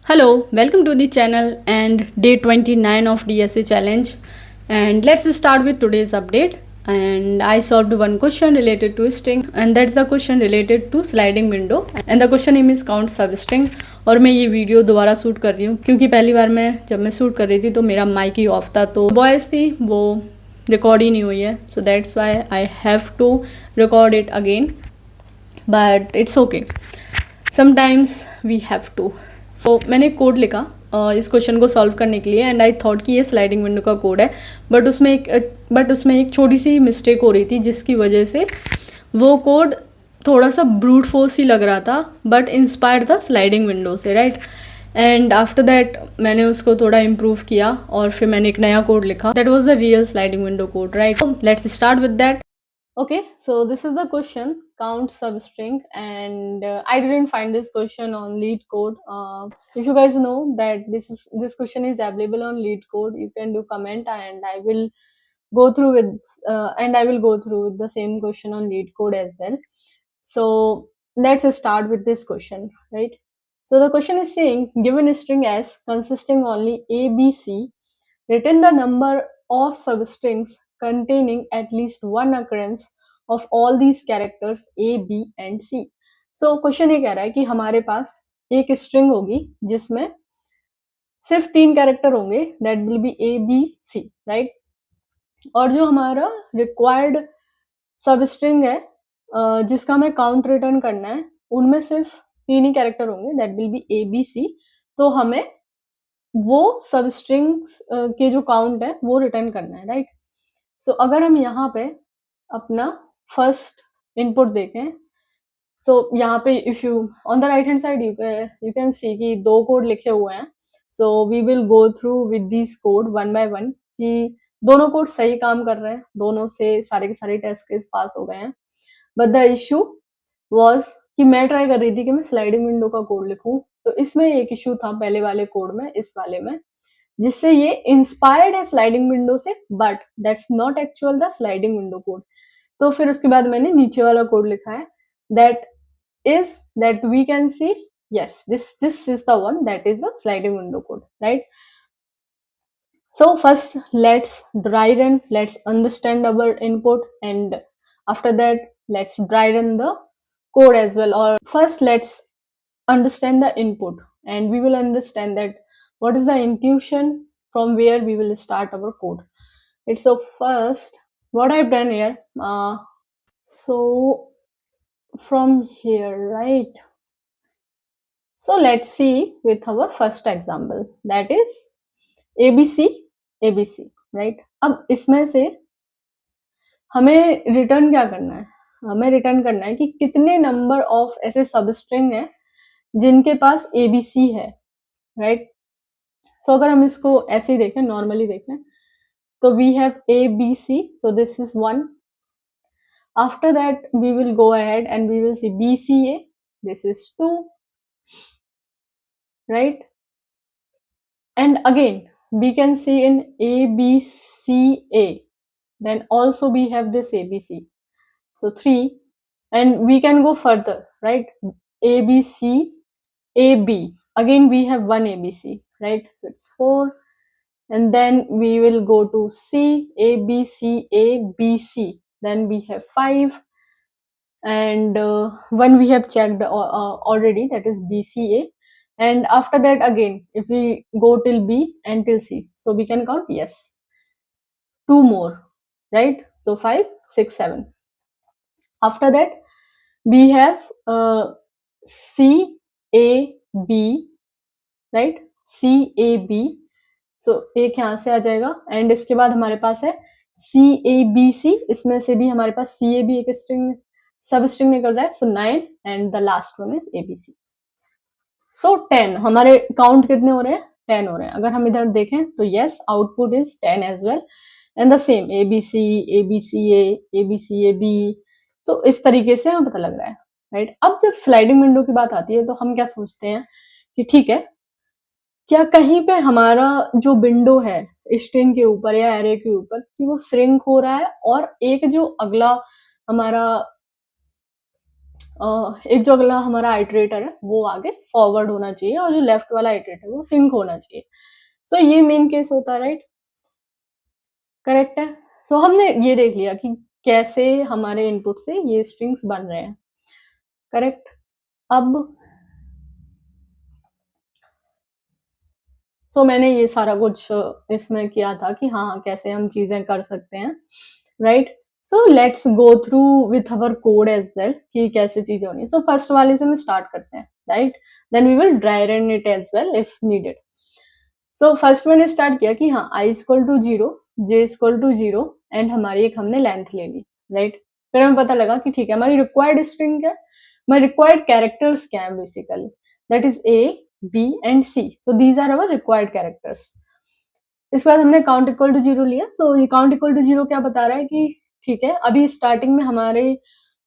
Hello, welcome to the channel and day 29 of DSA challenge. And let's start with today's update. And I solved one question related to string, and that's the question related to sliding window. And the question name is count substring. और मैं ये video दोबारा shoot कर रही हूँ क्योंकि पहली बार जब मैं शूट कर रही थी तो मेरा माइक ही ऑफ था, तो वॉइस थी वो रिकॉर्ड ही नहीं हुई है. So that's why I have to record it again, but it's okay. Sometimes we have to. तो मैंने कोड लिखा इस क्वेश्चन को सॉल्व करने के लिए, एंड आई थॉट कि ये स्लाइडिंग विंडो का कोड है, बट उसमें एक छोटी सी मिस्टेक हो रही थी जिसकी वजह से वो कोड थोड़ा सा ब्रूट फोर्स ही लग रहा था, बट इंस्पायर्ड था स्लाइडिंग विंडो से, राइट. एंड आफ्टर दैट मैंने उसको थोड़ा इम्प्रूव किया और फिर मैंने एक नया कोड लिखा. That was the real sliding window code, right. Let's start with that. Okay, so this is the question, count substring, and I didn't find this question on LeetCode. If you guys know that this question is available on LeetCode, you can do comment, and I will go through with the same question on LeetCode as well. So let's start with this question, right? So the question is saying, given a string S consisting only A, B, C, return the number of substrings containing at least one occurrence of all these characters A, B and C. So question ये कह रहा है कि हमारे पास एक string होगी जिसमें सिर्फ 3 कैरेक्टर होंगे, that will B A, B, C, right. और जो हमारा रिक्वायर्ड सब स्ट्रिंग है जिसका हमें काउंट रिटर्न करना है, उनमें सिर्फ 3 ही कैरेक्टर होंगे, that will B A, B, C. तो हमें वो सब स्ट्रिंग्स के जो काउंट है वो रिटर्न करना है, राइट. सो अगर हम यहाँ पे अपना फर्स्ट इनपुट देखें, सो यहाँ पे if you on the right hand side you can see कि 2 कोड लिखे हुए हैं. So we will go through with this code one by one कि दोनों कोड सही काम कर रहे हैं, दोनों से सारे के सारे टेस्ट केस पास हो गए हैं. बट द इश्यू वॉज कि मैं ट्राई कर रही थी कि मैं स्लाइडिंग विंडो का कोड लिखूं, तो इसमें एक इश्यू था पहले वाले कोड में, इस वाले में, जिससे ये इंस्पायर्ड है स्लाइडिंग विंडो से, but that's not actual the sliding window code. तो फिर उसके बाद मैंने नीचे वाला कोड लिखा है, that we can see yes, this is the one that is the sliding window code, right. So first let's dry run, let's understand our input, and after that let's dry run the code as well. Or first let's understand the input, and we will understand that what is the intuition from where we will start our code. It's so first what I've done here, so from here, right. So let's see with our first example, that is ABC, ABC, right. अब इसमें से हमें return क्या करना है, हमें return करना है कि कितने नंबर ऑफ ऐसे सबस्ट्रिंग है जिनके पास ABC है, राइट. सो अगर हम इसको ऐसे ही देखें, नॉर्मली देखें, तो we have ABC, so this is 1. After that we will go ahead and we will see BCA, this is 2, right. And again we can see in ABCA, then also we have this ABC, so 3. And we can go further, right. ABC, AB, again we have one ABC, right, so it's 4. And then we will go to C, ABCA, then we have 5. And one we have checked already, that is BCA. And after that again if we go till B and till C, so we can count, yes, 2 more, right. So 5, 6, 7. After that we have CAB, right, CAB. so एक यहाँ से आ जाएगा, and इसके बाद हमारे पास है CABC, इसमें से भी हमारे पास CAB एक स्ट्रिंग सब स्ट्रिंग निकल रहा है, सो 9. And the last one is ABC. सो 10, हमारे काउंट कितने हो रहे हैं, 10 हो रहे हैं. अगर हम इधर देखें तो yes, output is 10 as well, and the same ABC, ABCA, ABCAB. तो इस तरीके से हमें पता लग रहा है, राइट. अब जब स्लाइडिंग विंडो की बात आती है तो हम क्या सोचते हैं कि ठीक है, क्या कहीं पे हमारा जो विंडो है स्ट्रिंग के ऊपर या एरे के ऊपर कि वो श्रिंक हो रहा है, और एक जो अगला हमारा एक जो अगला हमारा आइटरेटर है वो आगे फॉरवर्ड होना चाहिए और जो लेफ्ट वाला आइटरेटर है वो सिंक होना चाहिए। सो ये मेन केस होता है, राइट? करेक्ट है। सो हमने ये देख लिया कि कैसे हमारे इनपुट से ये स्ट्रिंग्स बन रहे हैं, करेक्ट। अब मैंने ये सारा कुछ इसमें किया था कि हाँ कैसे हम चीजें कर सकते हैं, right. So let's go through with our code as well कि कैसे चीजें होनी है। सो फर्स्ट वाले से हम स्टार्ट करते हैं, right, then we will dry run it as well if needed. So first मैंने स्टार्ट किया कि हाँ I equal to 0, J equal to 0 and हमारी एक हमने लेंथ ले ली, राइट। फिर हमें पता लगा कि ठीक है हमारी रिक्वायर्ड स्ट्रिंग क्या है, हमारी रिक्वायर्ड कैरेक्टर्स क्या है basically, that is A B and C. So these are our required characters. इसके बाद हमने काउंट इक्वल टू 0 लिया। सो ये काउंट इक्वल टू 0 क्या बता रहा है कि ठीक है अभी स्टार्टिंग में हमारे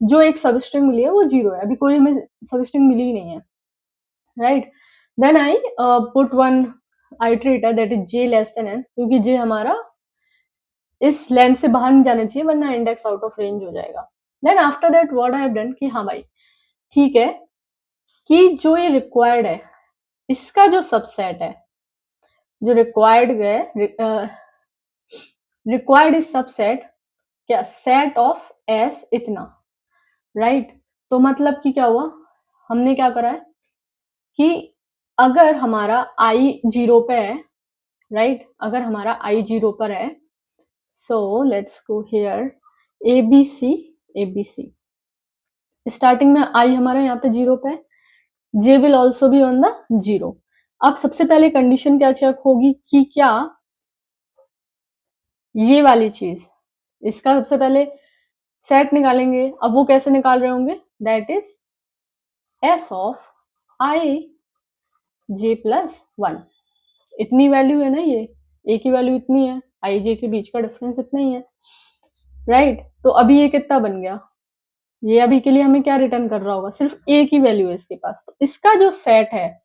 जो एक सबस्ट्रिंग मिली है वो 0 है, अभी कोई हमें सबस्ट्रिंग मिली ही नहीं है, right. Then I put one iterator that is J less than N, क्योंकि जे हमारा इस लेंथ से बाहर नहीं जाना चाहिए वरना इंडेक्स आउट ऑफ रेंज हो जाएगा। Then after that what I have done कि हाँ भाई ठीक है कि जो ये रिक्वायर्ड है इसका जो सबसेट है, जो रिक्वायर्ड है, रिक्वायर्ड इज सबसेट क्या, सेट ऑफ एस इतना, राइट। तो मतलब कि क्या हुआ, हमने क्या करा है कि अगर हमारा आई 0 पे है, राइट, अगर हमारा आई 0 पर है, so let's go here A B C. Starting में आई हमारा यहाँ पे 0 पे है, J will also be on the 0। अब सबसे पहले कंडीशन क्या चेक होगी कि क्या ये वाली चीज, इसका सबसे पहले सेट निकालेंगे। अब वो कैसे निकाल रहे होंगे, that is S of I J plus 1। इतनी वैल्यू है ना, ये ए की वैल्यू इतनी है, आई जे के बीच का डिफरेंस इतना ही है, राइट। तो अभी ये कितना बन गया, ये अभी के लिए हमें क्या रिटर्न कर रहा होगा, सिर्फ ए की वैल्यू है इसके पास। तो इसका जो सेट है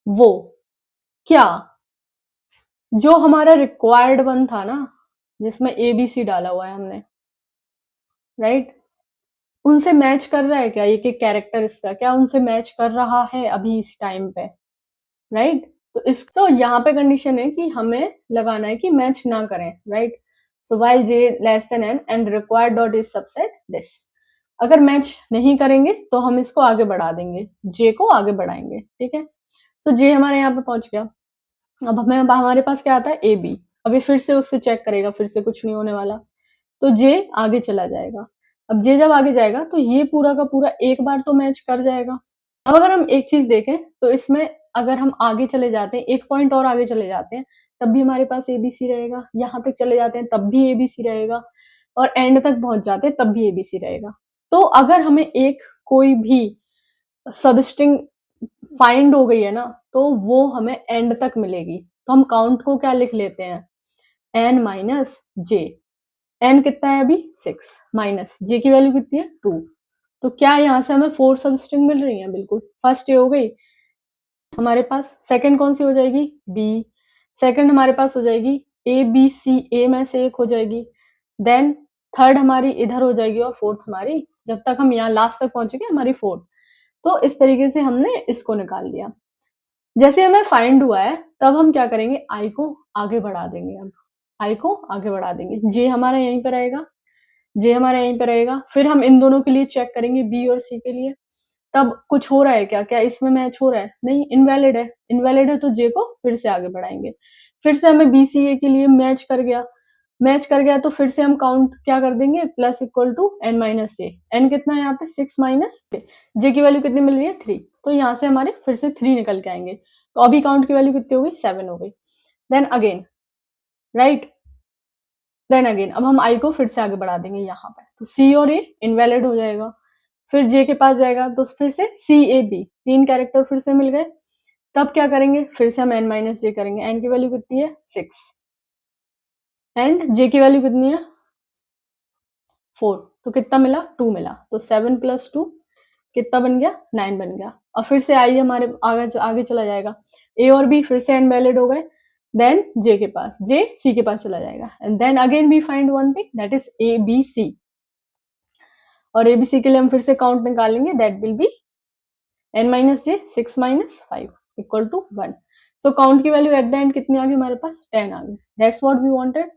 वो क्या, जो हमारा रिक्वायर्ड वन था ना जिसमें ए बी सी डाला हुआ है हमने, राइट, उनसे मैच कर रहा है क्या, एक एक कैरेक्टर इसका क्या उनसे मैच कर रहा है अभी इस टाइम पे, राइट। तो इसको यहाँ पे कंडीशन है कि हमें लगाना है कि मैच ना करें, right. So while J less than N and required dot is subset this. अगर मैच नहीं करेंगे तो हम इसको आगे बढ़ा देंगे, जे को आगे बढ़ाएंगे, ठीक है। तो जे हमारे यहाँ पे पहुंच गया। अब हमें हमारे पास क्या आता है ए बी, अभी फिर से उससे चेक करेगा, फिर से कुछ नहीं होने वाला, तो जे आगे चला जाएगा। अब जे जब आगे जाएगा तो ये पूरा का पूरा एक बार तो मैच कर जाएगा। अब अगर हम एक चीज देखें तो इसमें अगर हम आगे चले जाते हैं, एक पॉइंट और आगे चले जाते हैं, तब भी हमारे पास एबीसी रहेगा, यहाँ तक चले जाते हैं तब भी एबीसी रहेगा, और एंड तक पहुंच जाते हैं तब भी एबीसी रहेगा। तो अगर हमें एक कोई भी सबस्ट्रिंग फाइंड हो गई है ना, तो वो हमें एंड तक मिलेगी। तो हम काउंट को क्या लिख लेते हैं, एन माइनस जे। एन कितना है अभी 6, माइनस जे की वैल्यू कितनी है 2। तो क्या यहाँ से हमें 4 सबस्ट्रिंग मिल रही है, बिल्कुल। फर्स्ट ये हो गई हमारे पास, सेकंड कौन सी हो जाएगी, बी। सेकंड हमारे पास हो जाएगी ए बी सी, ए में से एक हो जाएगी। देन थर्ड हमारी इधर हो जाएगी और फोर्थ हमारी, जब तक हम यहाँ लास्ट तक पहुंचेंगे हमारी फोर्थ। तो इस तरीके से हमने इसको निकाल लिया। जैसे हमें फाइंड हुआ है तब हम क्या करेंगे, आई को आगे बढ़ा देंगे। अब आई को आगे बढ़ा देंगे, जे हमारा यहीं पर रहेगा, जे हमारा यहीं पर रहेगा। फिर हम इन दोनों के लिए चेक करेंगे, बी और सी के लिए, तब कुछ हो रहा है क्या, क्या इसमें मैच हो रहा है, नहीं, इनवैलिड है। इनवैलिड है तो जे को फिर से आगे बढ़ाएंगे। फिर से हमें बी सी ए के लिए मैच कर गया, मैच कर गया तो फिर से हम काउंट क्या कर देंगे, plus equal to N minus J. N कितना है यहाँ पे 6 माइनस जे की वैल्यू कितनी मिल रही है 3। तो यहाँ से हमारे फिर से 3 निकल के आएंगे। तो अभी काउंट की वैल्यू कितनी हो गई, 7 हो गई। Then again, right, then again अब हम आई को फिर से आगे बढ़ा देंगे यहाँ पे, तो सी और ए इनवैलिड हो जाएगा। फिर जे के पास जाएगा तो फिर से सी ए बी, 3 कैरेक्टर फिर से मिल गए। तब क्या करेंगे, फिर से हम एन माइनस जे करेंगे। एन की वैल्यू कितनी है 6 एंड जे की वैल्यू कितनी है 4। तो कितना मिला, 2 मिला। तो 7 + 2 कितना बन गया, 9 बन गया। और फिर से आई हमारे आगे चला जाएगा, ए और बी फिर से इनवैलिड हो गए। देन जे के पास, जे सी के पास चला जाएगा। And then again we find one thing that is A B C. और एबीसी के लिए हम फिर से काउंट निकालेंगे, that will be n minus J 6 minus 5 equal to 1। So count की वैल्यू एट द एंड कितनी आ गई हमारे पास, 10 आ गई। दैट्स व्हाट वी वांटेड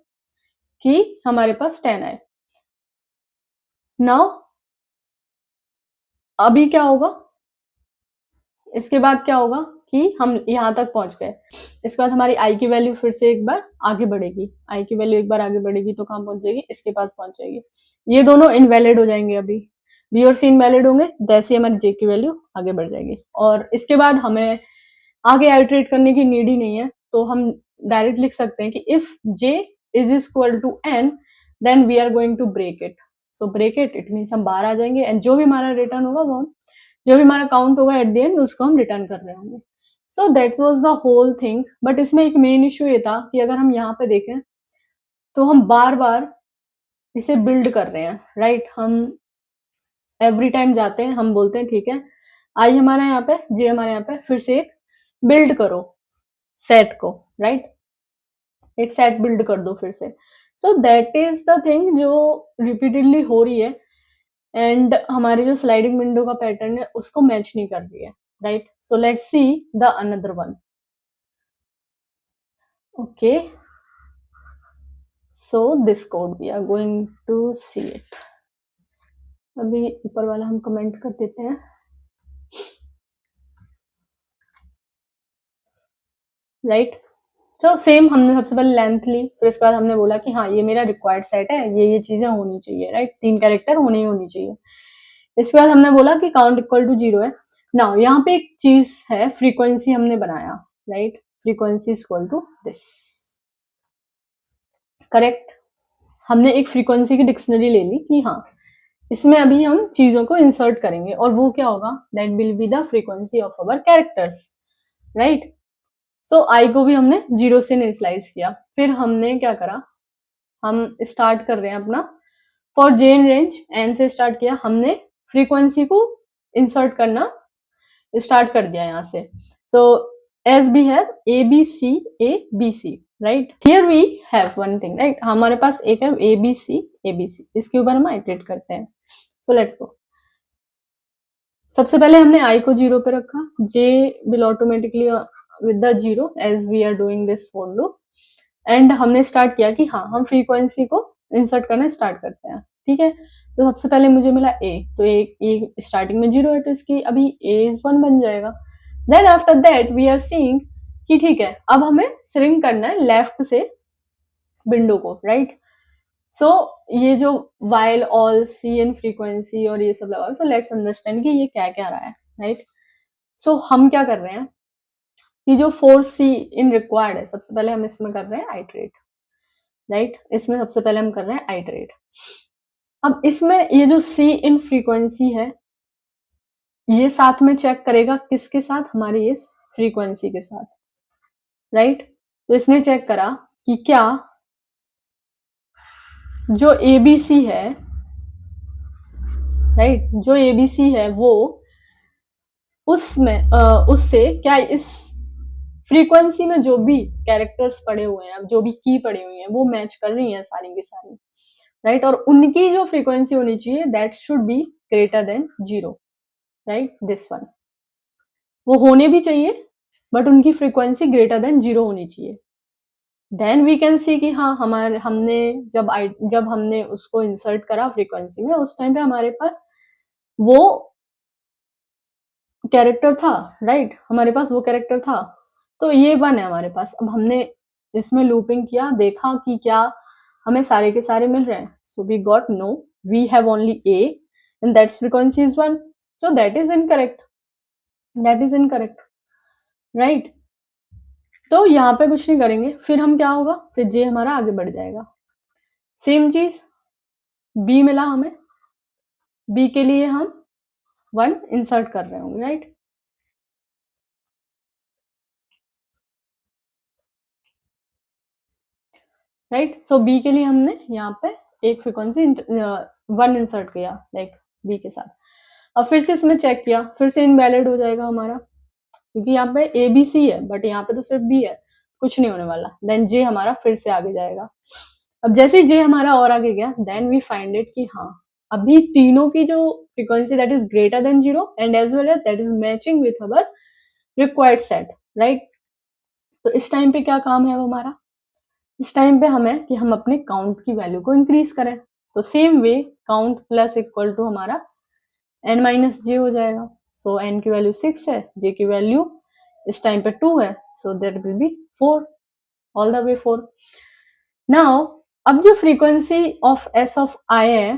कि हमारे पास 10 आए। नाउ अभी क्या होगा, इसके बाद क्या होगा कि हम यहाँ तक पहुंच गए, इसके बाद हमारी आई की वैल्यू फिर से एक बार आगे बढ़ेगी, आई की वैल्यू एक बार आगे बढ़ेगी तो कहाँ पहुंच जाएगी, इसके पास पहुंच जाएगी। ये दोनों इनवैलिड हो जाएंगे, अभी बी और सी इनवैलिड होंगे, जैसे हमारी जे की वैल्यू आगे बढ़ जाएगी। और इसके बाद हमें आगे आइटरेट करने की नीड ही नहीं है, तो हम डायरेक्ट लिख सकते हैं कि if J is equal to N then we are going to break it. So break it means हम बाहर आ जाएंगे एंड जो भी हमारा रिटर्न होगा वो जो भी हमारा काउंट होगा एट द एंड उसको हम रिटर्न कर रहे होंगे। So that was the whole thing. But इसमें एक मेन इश्यू ये था कि अगर हम यहाँ पे देखें तो हम बार बार इसे बिल्ड कर रहे हैं, राइट। हम एवरी टाइम जाते हैं, हम बोलते हैं ठीक है आई हमारा यहाँ पे, जे हमारे यहाँ पे, फिर से एक बिल्ड करो सेट को, राइट, एक सेट बिल्ड कर दो फिर से। सो दैट इज द थिंग जो रिपीटेडली हो रही है एंड हमारी जो स्लाइडिंग विंडो का पैटर्न है उसको मैच नहीं कर रही है, right. So let's see the another one. Okay, so this code we are going to see it. अभी ऊपर वाला हम कमेंट कर देते हैं, राइट। सो सेम हमने सबसे पहले लेंथ ली, फिर इसके बाद हमने बोला कि हाँ ये मेरा रिक्वायर्ड सेट है, ये चीजें होनी चाहिए, राइट, 3 कैरेक्टर होनी चाहिए। इसके बाद हमने बोला कि काउंट इक्वल टू 0 है। नाउ यहाँ पे एक चीज है, फ्रीक्वेंसी हमने बनाया, right, frequency equal to this, correct. हमने एक फ्रीक्वेंसी की डिक्शनरी ले ली कि हाँ इसमें अभी हम चीजों को इंसर्ट करेंगे और वो क्या होगा, that will be the frequency of our characters, right. So I को भी हमने 0 से इनिशियलाइज किया। फिर हमने क्या करा, हम स्टार्ट कर रहे हैं अपना for J in range N से स्टार्ट किया, हमने फ्रीक्वेंसी को इंसर्ट करना स्टार्ट कर दिया यहाँ से। So as we have A B C A B C, right, here we have one thing, right, हमारे पास एक है ए बी सी, इसके ऊपर हम आइटरेट करते हैं। So let's go. सबसे पहले हमने आई को 0 पे रखा, J will automatically with the 0 as we are doing this for loop and हमने स्टार्ट किया कि हाँ हम फ्रीक्वेंसी को इंसर्ट करना स्टार्ट करते हैं, ठीक है। तो सबसे पहले मुझे मिला ए, तो ए स्टार्टिंग में 0 है तो इसकी अभी ए इज 1 बन जाएगा। Then after that we are seeing कि ठीक है अब हमें श्रिंक करना है लेफ्ट से विंडो को, राइट। सो ये जो while all C N frequency और ये सब लगा, सो लेट्स अंडरस्टैंड कि ये क्या क्या रहा है, राइट। सो हम क्या कर रहे हैं कि जो फोर्स सी इन रिक्वायर्ड है, सबसे पहले हम इसमें कर रहे हैं आइटरेट, राइट, इसमें सबसे पहले हम कर रहे हैं आइटरेट। अब इसमें ये जो सी इन फ्रीक्वेंसी है ये साथ में चेक करेगा किसके साथ, हमारी इस फ्रीक्वेंसी के साथ, राइट। तो इसने चेक करा कि क्या जो एबीसी है, राइट, जो एबीसी है वो उसमें उससे क्या इस फ्रीक्वेंसी में जो भी कैरेक्टर्स पड़े हुए हैं, जो भी की पड़ी हुई हैं वो मैच कर रही हैं सारी की सारी, राइट। और उनकी जो फ्रीक्वेंसी होनी चाहिए that should be greater than 0, right, this one, वो होने भी चाहिए बट उनकी फ्रीक्वेंसी ग्रेटर देन 0 होनी चाहिए। देन वी कैन सी कि हाँ हमारे हमने जब हमने उसको इंसर्ट करा फ्रीक्वेंसी में उस टाइम पे हमारे पास वो कैरेक्टर था, राइट, हमारे पास वो कैरेक्टर था, तो ये 1 है हमारे पास। अब हमने इसमें लूपिंग किया, देखा कि क्या हमें सारे के सारे मिल रहे हैं, so we got no, we have only A and that's frequency is 1, so that is incorrect, right. तो यहाँ पे कुछ नहीं करेंगे, फिर हम क्या होगा, फिर जे हमारा आगे बढ़ जाएगा। सेम चीज बी मिला हमें, बी के लिए हम 1 इंसर्ट कर रहे होंगे, राइट। राइट, सो बी के लिए हमने यहाँ पे एक फ्रीक्वेंसी 1 इंसर्ट किया लाइक बी के साथ। अब फिर से इसमें चेक किया, फिर से इनवैलिड हो जाएगा हमारा क्योंकि यहाँ पे ए बी सी है बट यहाँ पे तो सिर्फ बी है, कुछ नहीं होने वाला। देन जे हमारा फिर से आगे जाएगा। अब जैसे ही जे हमारा और आगे गया देन वी फाइंड इट कि हाँ अभी तीनों की जो frequency that is greater than 0 and as well as that is matching with our required set, right. तो इस टाइम पे क्या काम है अब हमारा, इस टाइम पे हमें कि हम अपने काउंट की वैल्यू को इंक्रीज करें। तो same way count plus equal to हमारा n माइनस जे हो जाएगा। सो n की वैल्यू 6 है, j की वैल्यू इस टाइम पे 2 है, so that will B 4, all the way 4। Now अब जो frequency of s of i है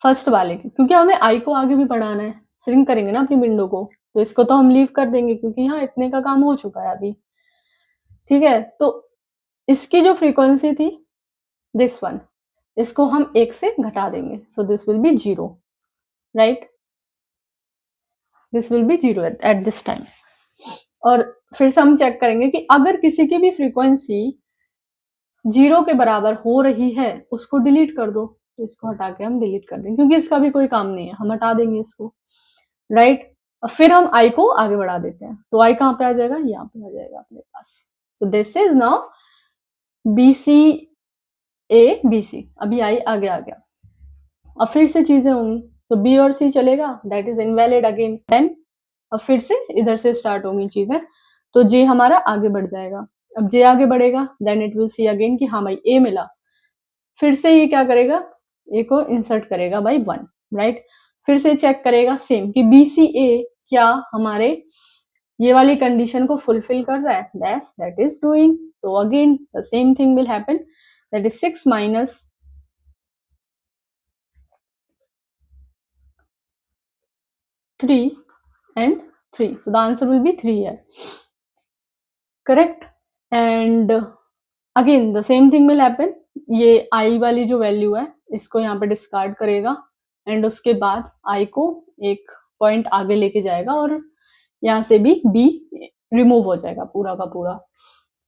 फर्स्ट वाले की, क्योंकि हमें i को आगे भी बढ़ाना है, श्रिंक करेंगे ना अपनी विंडो को, तो इसको तो हम लीव कर देंगे क्योंकि यहाँ इतने का काम हो चुका है अभी, ठीक है। तो इसकी जो फ्रीक्वेंसी थी दिस वन, इसको हम 1 से घटा देंगे, so this will be 0, right, this will be 0 at this time. और फिर से हम चेक करेंगे कि अगर किसी की भी फ्रीक्वेंसी 0 के बराबर हो रही है उसको डिलीट कर दो, तो इसको हटा के हम डिलीट कर देंगे क्योंकि इसका भी कोई काम नहीं है, हम हटा देंगे इसको, राइट। फिर हम i को आगे बढ़ा देते हैं, तो i कहाँ पे आ जाएगा, यहाँ पे आ जाएगा अपने पास। So this is now BC A BC, अभी i आगे आ गया। अब फिर से चीजें होंगी, तो B और C चलेगा, that is invalid again. Then अब फिर से इधर से स्टार्ट होंगी चीजें, तो J हमारा आगे बढ़ जाएगा। अब J आगे बढ़ेगा, then it will see again कि हाँ भाई A मिला, फिर से ये क्या करेगा, A को इंसर्ट करेगा बाई 1, राइट। फिर से चेक करेगा सेम कि BCA क्या हमारे ये वाली कंडीशन को फुलफिल कर रहा है, दैट इज डूइंग। तो again the same thing will happen, that is 6 minus 3 and 3, so the answer will be 3 here, correct। and again the same thing will happen, ये i वाली जो वैल्यू है इसको यहाँ पे डिस्कार्ड करेगा एंड उसके बाद i को एक पॉइंट आगे लेके जाएगा और यहाँ से भी b रिमूव हो जाएगा पूरा का पूरा,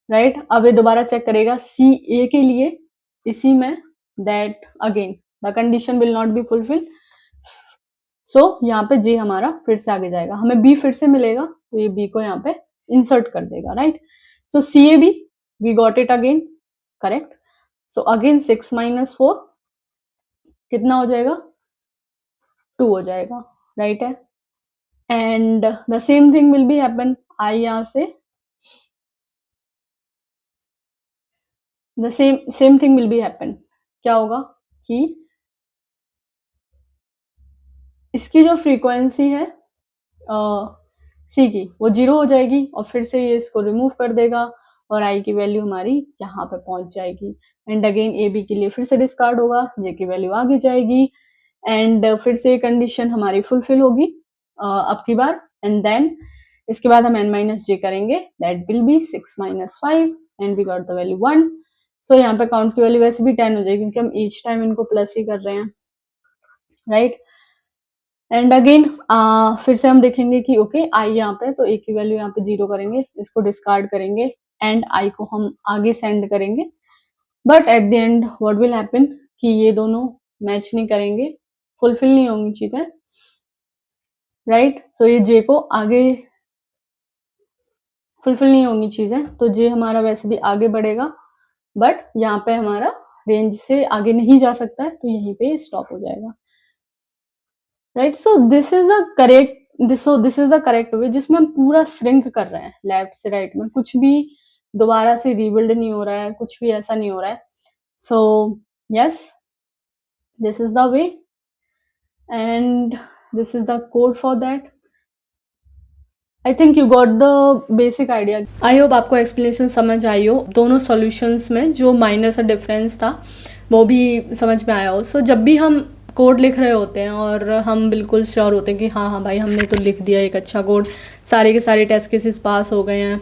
राइट। अब ये दोबारा चेक करेगा CA के लिए इसी में, that again the condition will not be fulfil, so यहाँ पे J हमारा फिर से आगे जाएगा, हमें B फिर से मिलेगा तो ये B को यहाँ पे इंसर्ट कर देगा, right. So CAB we got it again, correct. So again 6 minus 4 कितना हो जाएगा, 2 हो जाएगा, राइट है। And the same thing will be happen, I यहाँ से the same thing will be happen, क्या होगा कि इसकी जो फ्रीक्वेंसी है C की वो 0 हो जाएगी और फिर से ये इसको रिमूव कर देगा और I की वैल्यू हमारी यहाँ पे पहुंच जाएगी। एंड अगेन AB के लिए फिर से डिस्कार्ड होगा, J की वैल्यू आगे जाएगी एंड फिर से ये कंडीशन हमारी फुलफिल होगी अब की बार। एंड देन इसके बाद हम n माइनस जे करेंगे, that will be 6 minus 5 and we got the value 1। So यहाँ पे काउंट की वैल्यू वैसे भी 10 हो जाएगी क्योंकि हम ईच टाइम इनको प्लस ही कर रहे हैं, राइट। एंड अगेन फिर से हम देखेंगे कि ओके आई यहाँ पे, तो ए की वैल्यू यहाँ पे 0 करेंगे, इसको डिस्कार्ड करेंगे एंड आई को हम आगे सेंड करेंगे, but at the and what will happen कि ये दोनों मैच नहीं करेंगे, फुलफिल नहीं होंगी चीजें, राइट। सो ये जे को आगे फुलफिल नहीं होंगी चीजें, तो जे हमारा वैसे भी आगे बढ़ेगा बट यहाँ पे हमारा रेंज से आगे नहीं जा सकता है, तो यहीं पे स्टॉप हो जाएगा, right. So this is the correct way जिसमें हम पूरा श्रिंक कर रहे हैं लेफ्ट से राइट में, कुछ भी दोबारा से रीबिल्ड नहीं हो रहा है, कुछ भी ऐसा नहीं हो रहा है। So yes, this is the way and this is the code for that. I think you got the basic idea. I hope आपको एक्सप्लेनेशन समझ आई हो, दोनों सॉल्यूशंस में जो माइनर सा डिफरेंस था वो भी समझ में आया हो। सो जब भी हम कोड लिख रहे होते हैं और हम बिल्कुल श्योर होते हैं कि हाँ हाँ भाई हमने तो लिख दिया एक अच्छा कोड, सारे के सारे टेस्ट केसेस पास हो गए हैं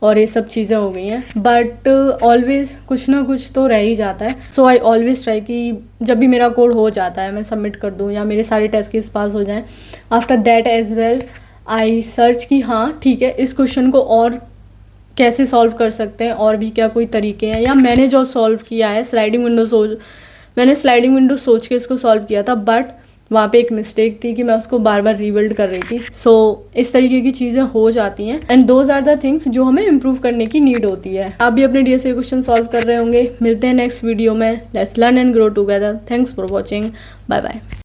और ये सब चीज़ें हो गई हैं, बट ऑलवेज कुछ ना कुछ तो रह ही जाता है। सो आई ऑलवेज ट्राई कि जब भी मेरा कोड हो जाता है मैं सबमिट कर दूँ या मेरे सारे टेस्ट केस पास हो जाएं, after that as well I search कि हाँ ठीक है इस क्वेश्चन को और कैसे सॉल्व कर सकते हैं, और भी क्या कोई तरीके हैं, या मैंने जो सॉल्व किया है मैंने स्लाइडिंग विंडो सोच के इसको सॉल्व किया था, बट वहाँ पे एक मिस्टेक थी कि मैं उसको बार बार रीबिल्ड कर रही थी। सो इस तरीके की चीज़ें हो जाती हैं and those are the things जो हमें इम्प्रूव करने की नीड होती है। आप भी अपने DSA क्वेश्चन सॉल्व कर रहे होंगे। मिलते हैं नेक्स्ट वीडियो में। Let's learn and grow together. Thanks for watching. Bye bye.